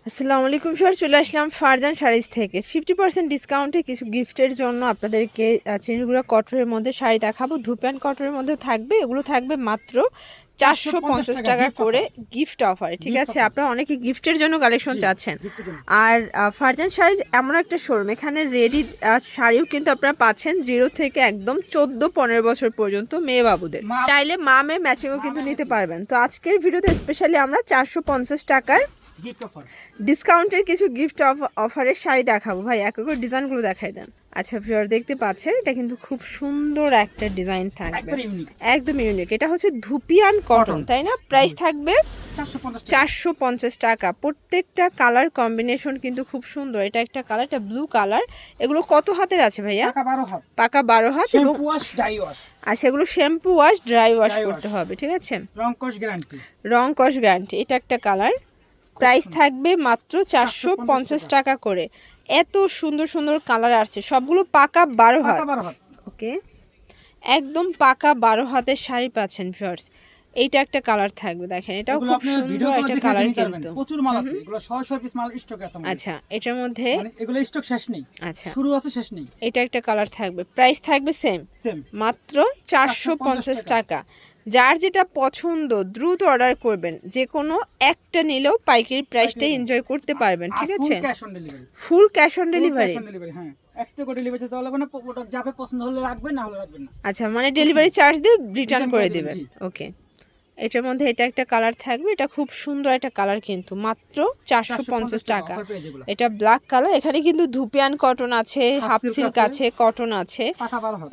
আসসালামু আলাইকুম স্যার, চলে আসলাম ফারজান শাড়িজ থেকে 50% ডিসকাউন্টে কিছু গিফটের জন্য আপনাদেরকে চিনিগুড়া কটনের মধ্যে শাড়ি দেখাবো। ধুপিয়ান কটনের মধ্যে থাকবে, এগুলো থাকবে মাত্র 450 টাকা করে গিফট অফারে। ঠিক আছে, আপনারা অনেকে গিফটের জন্য কালেকশন চাচ্ছেন। আর ফারজান শাড়িজ এমন একটা শোরুম, এখানে রেডি শাড়িও কিন্তু আপনারা পাচ্ছেন 0 থেকে একদম 14-15 বছর পর্যন্ত মেয়ে বাবুদের। চাইলে মা মেয়ে ম্যাচিংও কিন্তু নিতে পারবেন। তো আজকের ভিডিওতে স্পেশালি আমরা 450 টাকার ডিসকাউন্টের কিছু গিফট অফারের শাড়ি দেখাবো। ভাই এক করে ডিজাইনগুলো দেখাই দেন। আচ্ছা ভিউয়ার দেখতে পাচ্ছেন, এটা কিন্তু খুব সুন্দর একটা ডিজাইন থাকবে, একদম ইউনিক। এটা হচ্ছে ধুপিয়ান কটন, তাই না? প্রাইস থাকবে 450 টাকা। প্রত্যেকটা কালার কম্বিনেশন কিন্তু খুব সুন্দর। এটা একটা কালার, এটা ব্লু কালার। এগুলো কত হাতের আছে ভাইয়া? পাকা 12 হাত। এবং আচ্ছা, এগুলো শ্যাম্পু ওয়াশ ড্রাই ওয়াশ করতে হবে, ঠিক আছে? রং কস গ্যারান্টি। এটা একটা কালার, প্রাইস থাকবে মাত্র 450 টাকা করে। এত সুন্দর সুন্দর কালার আসছে, সবগুলো পাকা 12 হাত। ওকে, একদম পাকা 12 হাতের শাড়ি পাচ্ছেন ভিউয়ার্স। এইটা একটা কালার থাকবে, দেখেন এটাও খুব সুন্দর একটা কালার, কিন্তু প্রচুর মাল আছে। এগুলো 100 পিস মাল স্টক আছে আমাদের। আচ্ছা, এটার মধ্যে মানে এগুলো স্টক শেষ নেই। আচ্ছা, শুরু আছে শেষ নেই। এটা একটা কালার থাকবে, প্রাইস থাকবে সেম মাত্র 450 টাকা। যার যেটা পছন্দ দ্রুত অর্ডার করবেন, যে কোনো একটা নিলেও পাইকারি প্রাইসটাই এনজয় করতে পারবেন, ঠিক আছে? Full cash on delivery. হ্যাঁ, একটা করে ডেলিভারি তাহলে মানে প্রোডাক্ট যাবে, পছন্দ হলে রাখবেন, না হলে রাখবেন না। আচ্ছা, মানে ডেলিভারি চার্জ দিয়ে রিটার্ন করে দিবেন। ওকে, এটার মধ্যে এটা একটা কালার থাকবে, এটা খুব সুন্দর একটা কালার, কিন্তু মাত্র 450 টাকা। এটা ব্ল্যাক কালার। এখানে কিন্তু ধুপিয়ান কটন আছে, হাফ সিল্ক আছে, কটন আছে।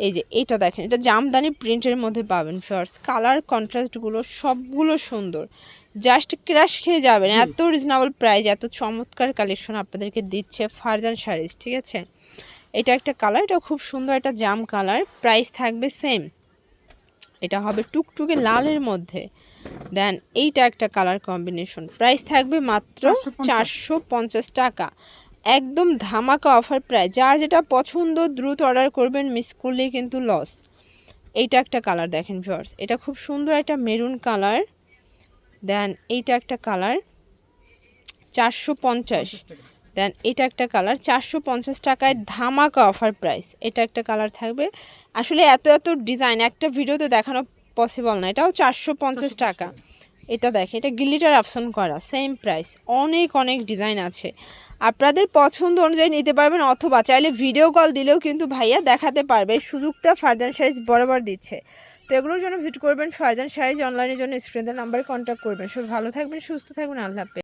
এই যে এটা দেখেন, এটা জামদানি প্রিন্টের মধ্যে পাবেন ফার্স্ট। কালার কন্ট্রাস্টগুলো সবগুলো সুন্দর, জাস্ট ক্রাশ খেয়ে যাবেন। এত রিজনেবল প্রাইস, এত চমৎকার কালেকশন আপনাদেরকে দিচ্ছে ফারজান শাড়িজ, ঠিক আছে? এটা একটা কালার, এটা খুব সুন্দর একটা জাম কালার। প্রাইস থাকবে সেম, এটা হবে টুকটুকে লালের মধ্যে। দেন এইটা একটা কালার কম্বিনেশন, প্রাইস থাকবে মাত্র 450 টাকা। একদম ধামাকা অফার প্রাইস। যার যেটা পছন্দ দ্রুত অর্ডার করবেন, মিস করলেই কিন্তু লস। এইটা একটা কালার দেখেন ভিউয়ার্স, এটা খুব সুন্দর একটা মেরুন কালার। দেন এইটা একটা কালার 450। দেন এটা একটা কালার 450 টাকায় ধামাকা অফার প্রাইস। এটা একটা কালার থাকবে। আসলে এত এত ডিজাইন একটা ভিডিওতে দেখানো পসিবল না। এটাও 450 টাকা। এটা দেখে, এটা গ্লিটার অপশন করা, সেম প্রাইস। অনেক অনেক ডিজাইন আছে, আপনাদের পছন্দ অনুযায়ী নিতে পারবেন, অথবা চাইলে ভিডিও কল দিলেও কিন্তু ভাইয়া দেখাতে পারবে। সুযোগটা ফারজান শাড়িজ বরাবর দিচ্ছে। তো এগুলোর জন্য ভিজিট করবেন ফারজান শাড়িজ। অনলাইনের জন্য স্ক্রিনের নাম্বারে কন্ট্যাক্ট করবেন। সব ভালো থাকবেন, সুস্থ থাকবেন, আল্লাহ হাফেজ।